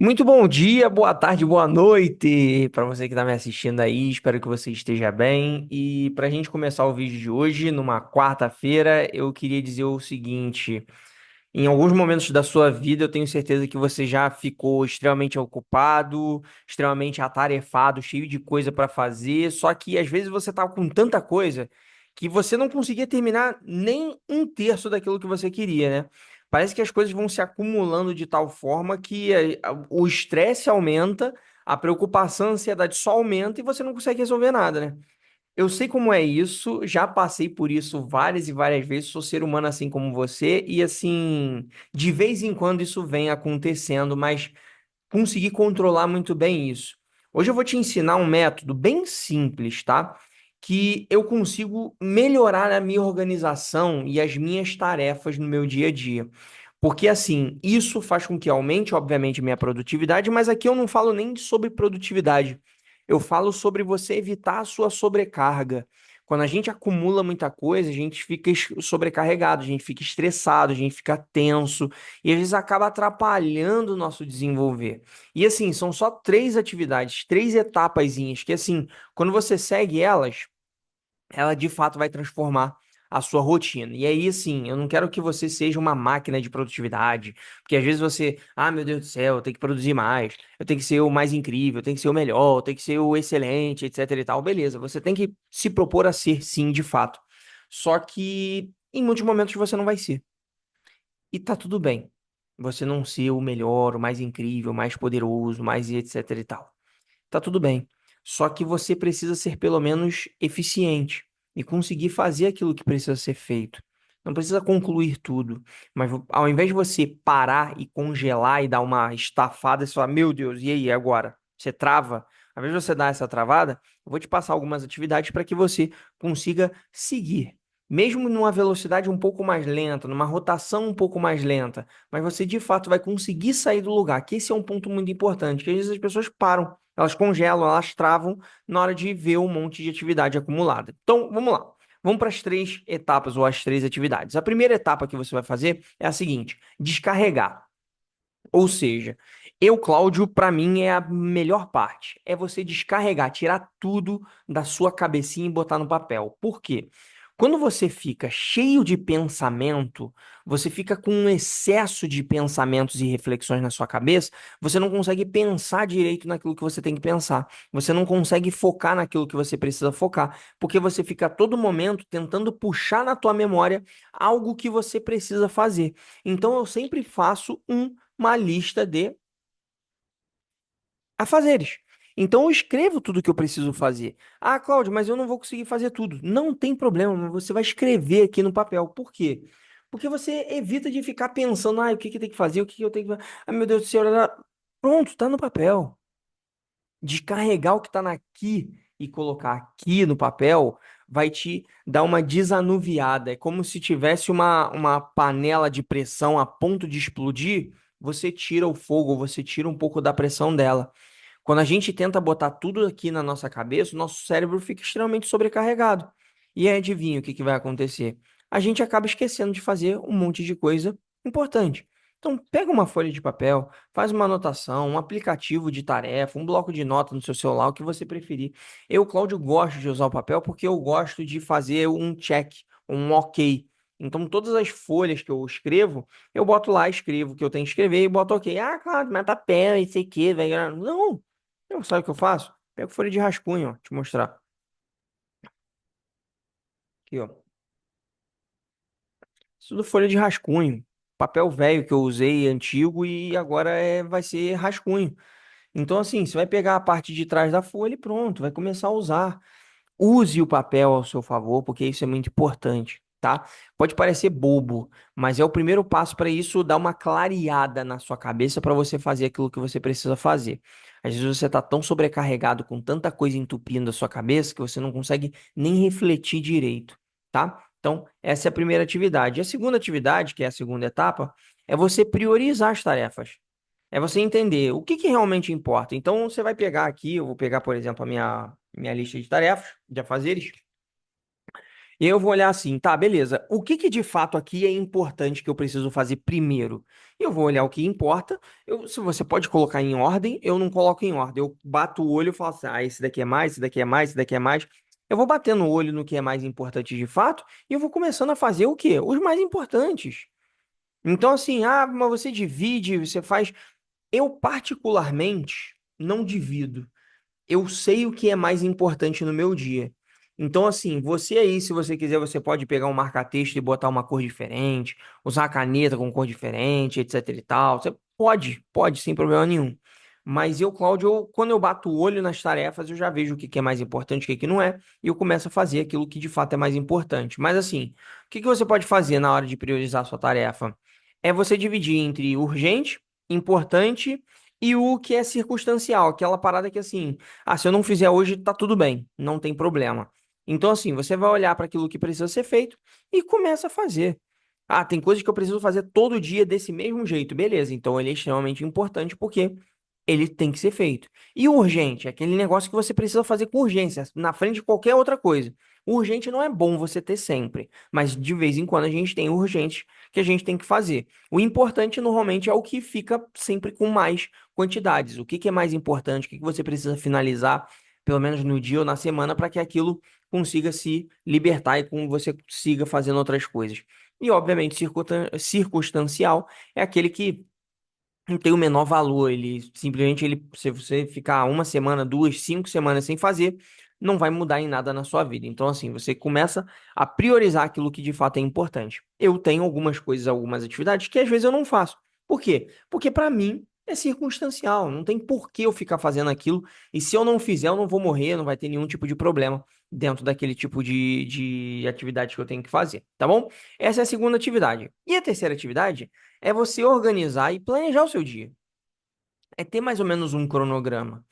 Muito bom dia, boa tarde, boa noite para você que está me assistindo aí. Espero que você esteja bem. E para a gente começar o vídeo de hoje, numa quarta-feira, eu queria dizer o seguinte: em alguns momentos da sua vida, eu tenho certeza que você já ficou extremamente ocupado, extremamente atarefado, cheio de coisa para fazer. Só que às vezes você tá com tanta coisa que você não conseguia terminar nem um terço daquilo que você queria, né? Parece que as coisas vão se acumulando de tal forma que o estresse aumenta, a preocupação, a ansiedade só aumenta e você não consegue resolver nada, né? Eu sei como é isso, já passei por isso várias e várias vezes, sou ser humano assim como você, e assim, de vez em quando isso vem acontecendo, mas consegui controlar muito bem isso. Hoje eu vou te ensinar um método bem simples, tá? Que eu consigo melhorar a minha organização e as minhas tarefas no meu dia a dia. Porque assim, isso faz com que aumente, obviamente, minha produtividade, mas aqui eu não falo nem sobre produtividade. Eu falo sobre você evitar a sua sobrecarga. Quando a gente acumula muita coisa, a gente fica sobrecarregado, a gente fica estressado, a gente fica tenso e às vezes acaba atrapalhando o nosso desenvolver. E assim, são só três atividades, três etapazinhas que assim, quando você segue elas, ela de fato vai transformar a sua rotina. E aí, assim, eu não quero que você seja uma máquina de produtividade, porque às vezes você, ah, meu Deus do céu, eu tenho que produzir mais, eu tenho que ser o mais incrível, eu tenho que ser o melhor, eu tenho que ser o excelente, etc e tal. Beleza, você tem que se propor a ser, sim, de fato. Só que em muitos momentos você não vai ser. E tá tudo bem. Você não ser o melhor, o mais incrível, o mais poderoso, mais etc e tal. Tá tudo bem. Só que você precisa ser pelo menos eficiente e conseguir fazer aquilo que precisa ser feito. Não precisa concluir tudo, mas ao invés de você parar e congelar e dar uma estafada, você fala, meu Deus, e aí, agora? Você trava. Ao invés de você dar essa travada, eu vou te passar algumas atividades para que você consiga seguir. Mesmo numa velocidade um pouco mais lenta, numa rotação um pouco mais lenta, mas você de fato vai conseguir sair do lugar, que esse é um ponto muito importante, que às vezes as pessoas param. Elas congelam, elas travam na hora de ver um monte de atividade acumulada. Então, vamos lá. Vamos para as três etapas ou as três atividades. A primeira etapa que você vai fazer é a seguinte: descarregar. Ou seja, Cláudio, para mim é a melhor parte. É você descarregar, tirar tudo da sua cabecinha e botar no papel. Por quê? Quando você fica cheio de pensamento, você fica com um excesso de pensamentos e reflexões na sua cabeça, você não consegue pensar direito naquilo que você tem que pensar. Você não consegue focar naquilo que você precisa focar, porque você fica a todo momento tentando puxar na tua memória algo que você precisa fazer. Então eu sempre faço uma lista de afazeres. Então eu escrevo tudo o que eu preciso fazer. Ah, Cláudio, mas eu não vou conseguir fazer tudo. Não tem problema, mas você vai escrever aqui no papel. Por quê? Porque você evita de ficar pensando, ah, o que que tem que fazer, o que que eu tenho que fazer. Ah, meu Deus do céu. Pronto, tá no papel. Descarregar o que tá aqui e colocar aqui no papel vai te dar uma desanuviada. É como se tivesse uma panela de pressão a ponto de explodir. Você tira o fogo, você tira um pouco da pressão dela. Quando a gente tenta botar tudo aqui na nossa cabeça, o nosso cérebro fica extremamente sobrecarregado. E aí, adivinha o que que vai acontecer? A gente acaba esquecendo de fazer um monte de coisa importante. Então, pega uma folha de papel, faz uma anotação, um aplicativo de tarefa, um bloco de nota no seu celular, o que você preferir. Eu, Cláudio, gosto de usar o papel porque eu gosto de fazer um check, um ok. Então, todas as folhas que eu escrevo, eu boto lá, escrevo o que eu tenho que escrever e boto ok. Ah, claro, mas papel, isso aqui, velho. Não, não, sabe o que eu faço? Pego folha de rascunho, ó, te mostrar. Aqui, ó. Isso tudo folha de rascunho. Papel velho que eu usei, antigo, e agora vai ser rascunho. Então, assim, você vai pegar a parte de trás da folha e pronto, vai começar a usar. Use o papel ao seu favor, porque isso é muito importante, tá? Pode parecer bobo, mas é o primeiro passo para isso dar uma clareada na sua cabeça para você fazer aquilo que você precisa fazer. Às vezes você está tão sobrecarregado com tanta coisa entupindo a sua cabeça que você não consegue nem refletir direito, tá? Então, essa é a primeira atividade. A segunda atividade, que é a segunda etapa, é você priorizar as tarefas. É você entender o que que realmente importa. Então, você vai pegar aqui, eu vou pegar, por exemplo, a minha lista de tarefas, de afazeres, E aí eu vou olhar assim, tá, beleza. O que que de fato aqui é importante que eu preciso fazer primeiro? Eu vou olhar o que importa. Se você pode colocar em ordem, eu não coloco em ordem. Eu bato o olho e falo assim, ah, esse daqui é mais, esse daqui é mais, esse daqui é mais. Eu vou batendo o olho no que é mais importante de fato e eu vou começando a fazer o quê? Os mais importantes. Então, assim, ah, mas você divide, você faz. Eu, particularmente, não divido. Eu sei o que é mais importante no meu dia. Então, assim, você aí, se você quiser, você pode pegar um marca-texto e botar uma cor diferente, usar a caneta com cor diferente, etc e tal. Você pode, sem problema nenhum. Mas eu, Cláudio, quando eu bato o olho nas tarefas, eu já vejo o que que é mais importante, o que que não é, e eu começo a fazer aquilo que de fato é mais importante. Mas, assim, o que que você pode fazer na hora de priorizar a sua tarefa? É você dividir entre urgente, importante e o que é circunstancial, aquela parada que, assim. Ah, se eu não fizer hoje, tá tudo bem, não tem problema. Então, assim, você vai olhar para aquilo que precisa ser feito e começa a fazer. Ah, tem coisas que eu preciso fazer todo dia desse mesmo jeito. Beleza, então ele é extremamente importante porque ele tem que ser feito. E o urgente, é aquele negócio que você precisa fazer com urgência, na frente de qualquer outra coisa. O urgente não é bom você ter sempre, mas de vez em quando a gente tem o urgente que a gente tem que fazer. O importante normalmente é o que fica sempre com mais quantidades. O que que é mais importante, o que que você precisa finalizar, pelo menos no dia ou na semana, para que aquilo consiga se libertar e com você siga fazendo outras coisas. E, obviamente, circunstancial é aquele que não tem o menor valor. Ele simplesmente, se você ficar uma semana, duas, 5 semanas sem fazer, não vai mudar em nada na sua vida. Então, assim, você começa a priorizar aquilo que de fato é importante. Eu tenho algumas coisas, algumas atividades que às vezes eu não faço. Por quê? Porque para mim é circunstancial. Não tem por que eu ficar fazendo aquilo. E se eu não fizer, eu não vou morrer, não vai ter nenhum tipo de problema dentro daquele tipo de atividade que eu tenho que fazer, tá bom? Essa é a segunda atividade. E a terceira atividade é você organizar e planejar o seu dia. É ter mais ou menos um cronograma.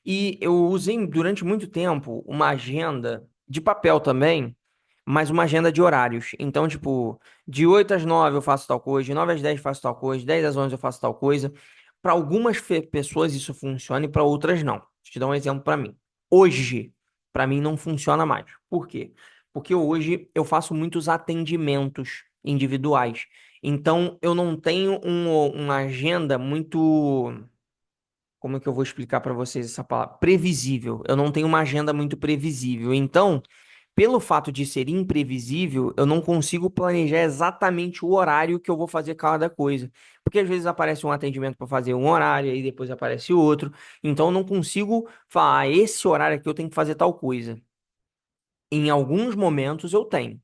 E eu usei durante muito tempo uma agenda de papel também, mas uma agenda de horários. Então, tipo, de 8 às 9 eu faço tal coisa, de 9 às 10 eu faço tal coisa, de 10 às 11 eu faço tal coisa. Para algumas pessoas isso funciona e para outras não. Vou te dar um exemplo para mim. Hoje, para mim não funciona mais. Por quê? Porque hoje eu faço muitos atendimentos individuais. Então, eu não tenho uma agenda muito. Como é que eu vou explicar para vocês essa palavra? Previsível. Eu não tenho uma agenda muito previsível. Então, pelo fato de ser imprevisível, eu não consigo planejar exatamente o horário que eu vou fazer cada coisa. Porque às vezes aparece um atendimento para fazer um horário, aí depois aparece outro. Então, eu não consigo falar, ah, esse horário aqui eu tenho que fazer tal coisa. Em alguns momentos eu tenho.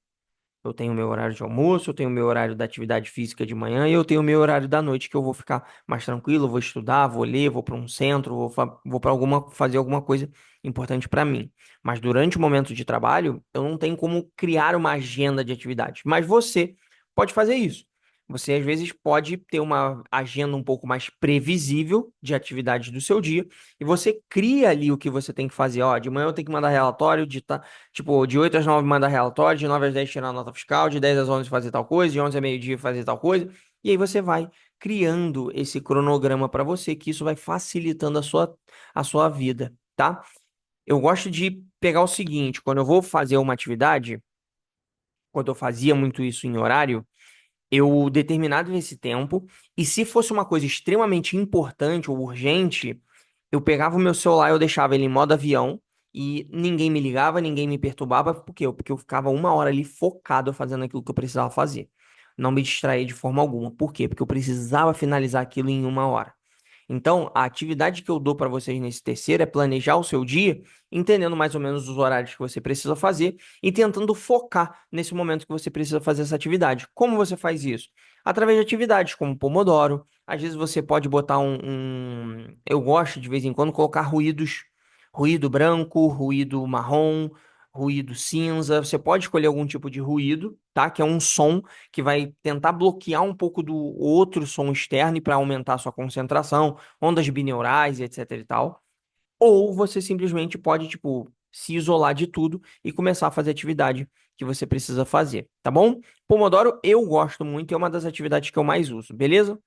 Eu tenho meu horário de almoço, eu tenho meu horário da atividade física de manhã e eu tenho meu horário da noite que eu vou ficar mais tranquilo, vou estudar, vou ler, vou para um centro, vou para fazer alguma coisa importante para mim. Mas durante o momento de trabalho, eu não tenho como criar uma agenda de atividades. Mas você pode fazer isso. Você às vezes pode ter uma agenda um pouco mais previsível de atividades do seu dia e você cria ali o que você tem que fazer. Ó, de manhã eu tenho que mandar relatório, tipo, de 8 às 9 mandar relatório, de 9 às 10 tirar nota fiscal, de 10 às 11 fazer tal coisa, de 11 a meio-dia fazer tal coisa. E aí você vai criando esse cronograma para você, que isso vai facilitando a sua vida, tá? Eu gosto de pegar o seguinte, quando eu vou fazer uma atividade, quando eu fazia muito isso em horário, eu determinado esse tempo, e se fosse uma coisa extremamente importante ou urgente, eu pegava o meu celular, eu deixava ele em modo avião e ninguém me ligava, ninguém me perturbava. Por quê? Porque eu ficava uma hora ali focado fazendo aquilo que eu precisava fazer. Não me distraía de forma alguma. Por quê? Porque eu precisava finalizar aquilo em uma hora. Então, a atividade que eu dou para vocês nesse terceiro é planejar o seu dia, entendendo mais ou menos os horários que você precisa fazer e tentando focar nesse momento que você precisa fazer essa atividade. Como você faz isso? Através de atividades como Pomodoro. Às vezes você pode botar Eu gosto de vez em quando colocar ruídos, ruído branco, ruído marrom, ruído cinza. Você pode escolher algum tipo de ruído, tá? Que é um som que vai tentar bloquear um pouco do outro som externo para aumentar a sua concentração, ondas binaurais, etc e tal. Ou você simplesmente pode, tipo, se isolar de tudo e começar a fazer a atividade que você precisa fazer, tá bom? Pomodoro eu gosto muito, é uma das atividades que eu mais uso, beleza?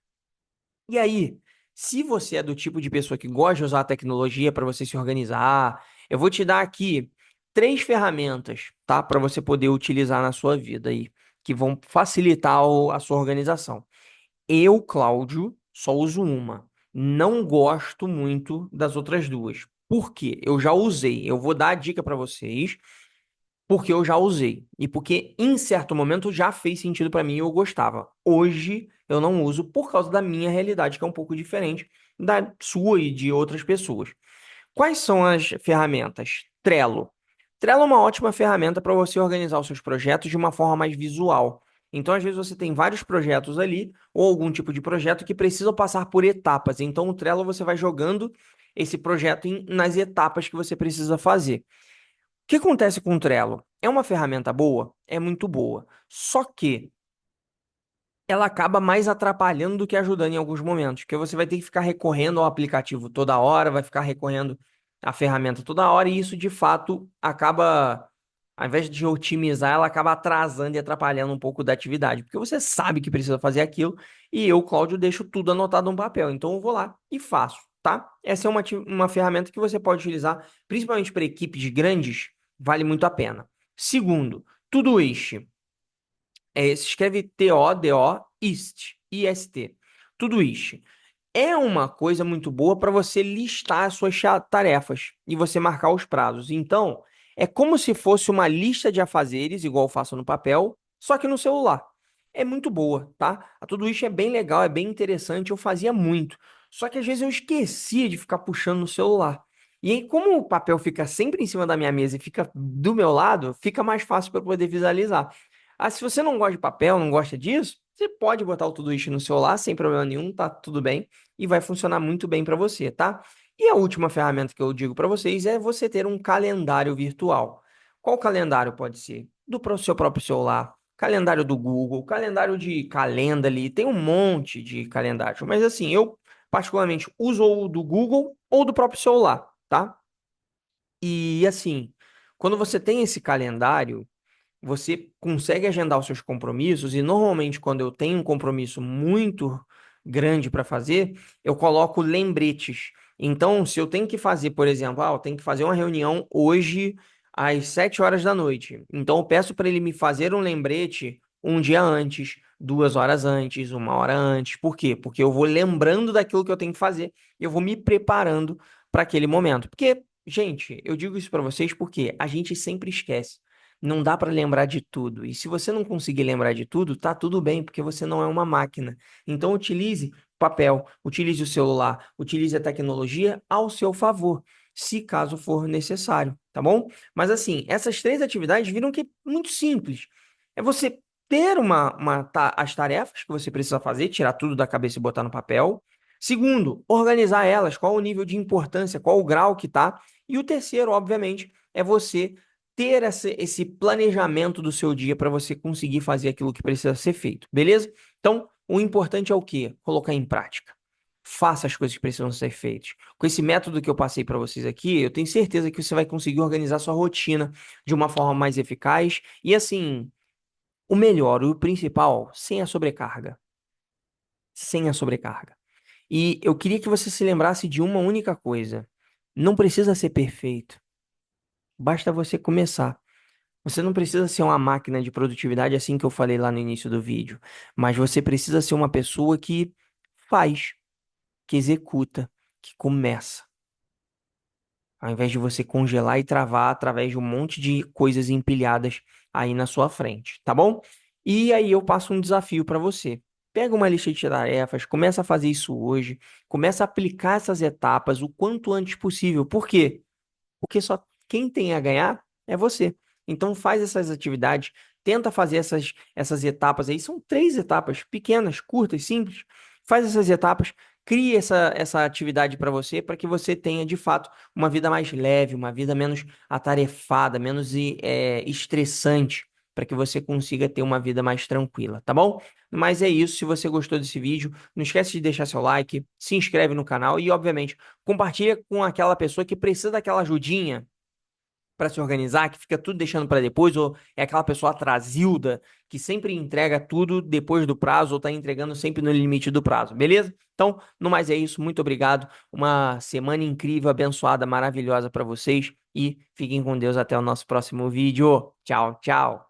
E aí, se você é do tipo de pessoa que gosta de usar a tecnologia para você se organizar, eu vou te dar aqui três ferramentas, tá? Para você poder utilizar na sua vida aí, que vão facilitar a sua organização. Eu, Cláudio, só uso uma. Não gosto muito das outras duas. Por quê? Eu já usei. Eu vou dar a dica para vocês, porque eu já usei. E porque em certo momento já fez sentido para mim e eu gostava. Hoje eu não uso por causa da minha realidade, que é um pouco diferente da sua e de outras pessoas. Quais são as ferramentas? Trello. Trello é uma ótima ferramenta para você organizar os seus projetos de uma forma mais visual. Então, às vezes, você tem vários projetos ali, ou algum tipo de projeto que precisam passar por etapas. Então, o Trello você vai jogando esse projeto nas etapas que você precisa fazer. O que acontece com o Trello? É uma ferramenta boa? É muito boa. Só que ela acaba mais atrapalhando do que ajudando em alguns momentos, porque você vai ter que ficar recorrendo ao aplicativo toda hora, vai ficar recorrendo à ferramenta toda hora, e isso de fato acaba, ao invés de otimizar, ela acaba atrasando e atrapalhando um pouco da atividade, porque você sabe que precisa fazer aquilo, e eu, Cláudio, deixo tudo anotado no papel, então eu vou lá e faço, tá? Essa é uma ferramenta que você pode utilizar, principalmente para equipes grandes, vale muito a pena. Segundo, Todoist. Se escreve Todoist, IST. Todoist. É uma coisa muito boa para você listar as suas tarefas e você marcar os prazos. Então, é como se fosse uma lista de afazeres, igual eu faço no papel, só que no celular. É muito boa, tá? A Todoist é bem legal, é bem interessante, eu fazia muito. Só que às vezes eu esquecia de ficar puxando no celular. E aí, como o papel fica sempre em cima da minha mesa e fica do meu lado, fica mais fácil para eu poder visualizar. Ah, se você não gosta de papel, não gosta disso, você pode botar o Todoist no celular sem problema nenhum, tá tudo bem e vai funcionar muito bem para você, tá? E a última ferramenta que eu digo para vocês é você ter um calendário virtual. Qual calendário pode ser? Seu próprio celular, calendário do Google, calendário de Calendly, tem um monte de calendários, mas assim, eu particularmente uso o do Google ou do próprio celular, tá? E assim, quando você tem esse calendário, você consegue agendar os seus compromissos e normalmente quando eu tenho um compromisso muito grande para fazer, eu coloco lembretes. Então, se eu tenho que fazer, por exemplo, eu tenho que fazer uma reunião hoje às 7 horas da noite. Então, eu peço para ele me fazer um lembrete um dia antes, 2 horas antes, 1 hora antes. Por quê? Porque eu vou lembrando daquilo que eu tenho que fazer e eu vou me preparando para aquele momento. Porque, gente, eu digo isso para vocês porque a gente sempre esquece. Não dá para lembrar de tudo. E se você não conseguir lembrar de tudo, tá tudo bem, porque você não é uma máquina. Então utilize papel, utilize o celular, utilize a tecnologia ao seu favor, se caso for necessário, tá bom? Mas assim, essas três atividades viram que é muito simples. É você ter as tarefas que você precisa fazer, tirar tudo da cabeça e botar no papel. Segundo, organizar elas, qual o nível de importância, qual o grau que tá. E o terceiro, obviamente, é você ter esse planejamento do seu dia para você conseguir fazer aquilo que precisa ser feito, beleza? Então, o importante é o quê? Colocar em prática. Faça as coisas que precisam ser feitas. Com esse método que eu passei para vocês aqui, eu tenho certeza que você vai conseguir organizar sua rotina de uma forma mais eficaz e, assim, o melhor, o principal, sem a sobrecarga. Sem a sobrecarga. E eu queria que você se lembrasse de uma única coisa. Não precisa ser perfeito. Basta você começar. Você não precisa ser uma máquina de produtividade assim que eu falei lá no início do vídeo, mas você precisa ser uma pessoa que faz, que executa, que começa, ao invés de você congelar e travar através de um monte de coisas empilhadas aí na sua frente, tá bom? E aí eu passo um desafio para você. Pega uma lista de tarefas, começa a fazer isso hoje, começa a aplicar essas etapas o quanto antes possível. Por quê? Porque só quem tem a ganhar é você. Então faz essas atividades, tenta fazer essas etapas aí. São três etapas pequenas, curtas, simples. Faz essas etapas, crie essa atividade para que você tenha de fato uma vida mais leve, uma vida menos atarefada, menos estressante, para que você consiga ter uma vida mais tranquila, tá bom? Mas é isso. Se você gostou desse vídeo, não esquece de deixar seu like, se inscreve no canal e, obviamente, compartilha com aquela pessoa que precisa daquela ajudinha para se organizar, que fica tudo deixando para depois, ou é aquela pessoa atrasilda que sempre entrega tudo depois do prazo ou tá entregando sempre no limite do prazo, beleza? Então, no mais é isso, muito obrigado. Uma semana incrível, abençoada, maravilhosa para vocês e fiquem com Deus até o nosso próximo vídeo. Tchau, tchau.